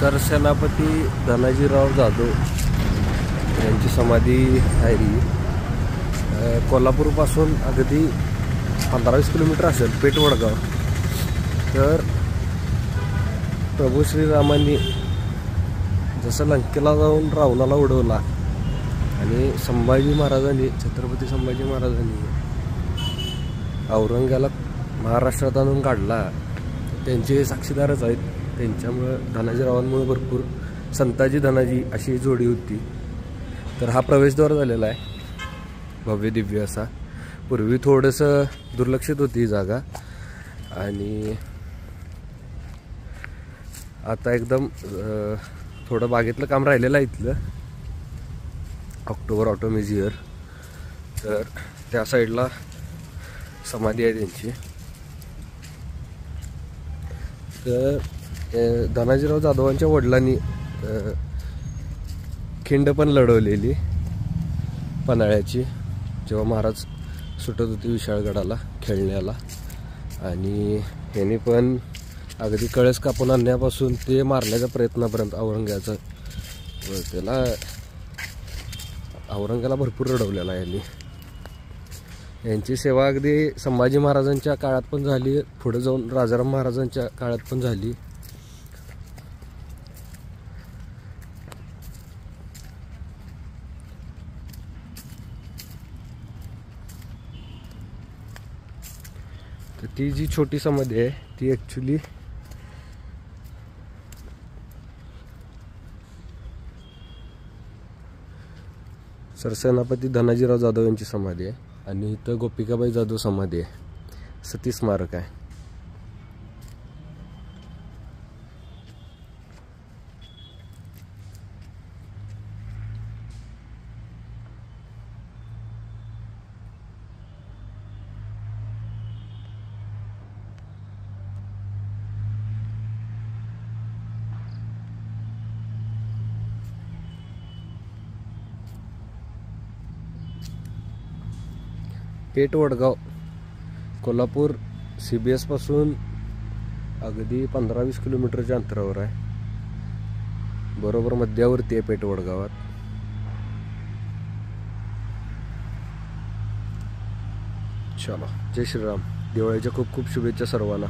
सरसेनापती धनाजीराव जाधव यांची समाधी आहे ही कोल्हापूरपासून अगदी 15-20 किलोमीटर असेल, पेठ वडगाव. तर प्रभू श्रीरामांनी जसं लंकेला जाऊन रावणाला उडवला आणि संभाजी महाराजांनी, छत्रपती संभाजी महाराजांनी औरंगाला महाराष्ट्रात आणून काढला, त्यांचे हे साक्षीदारच आहेत. त्यांच्यामुळं धनाजीरावांमुळे भरपूर संताजी धनाजी अशी जोडी होती. तर हा प्रवेशद्वार झालेला आहे भव्य दिव्य असा. पूर्वी थोडंसं दुर्लक्षित होती ही जागा आणि आता एकदम थोडं बागेतलं काम राहिलेलं आहे इथलं, ऑक्टोबर ऑटो म्युझियम. तर त्या साईडला समाधी आहे त्यांची. तर धनाजीराव जाधवांच्या वडिलांनी खिंड पण लढवलेली पन्हाळ्याची, जेव्हा महाराज सुटत होती विशाळगडाला खेळण्याला. आणि ह्यांनी पण अगदी कळस कापून आणण्यापासून ते मारण्याच्या प्रयत्नापर्यंत औरंगाला भरपूर लढवलेला आहे यांनी. यांची सेवा अगदी संभाजी महाराजांच्या काळात पण झाली, पुढे जाऊन राजाराम महाराजांच्या काळात पण झाली. तर ती जी छोटी समाधी आहे ती ॲक्च्युली सरसेनापती धनाजीराव जाधव यांची समाधी आहे. आणि इथं गोपिकाबाई जाधव समाधी आहे, सती स्मारक आहे. पेठ वडगाव कोल्हापूर CBS पासून अगदी 15-20 किलोमीटरच्या अंतरावर आहे. बरोबर मध्यावरती आहे पेठ वडगावात. चला, जय श्रीराम. दिवाळीच्या खूप खूप शुभेच्छा सर्वांना.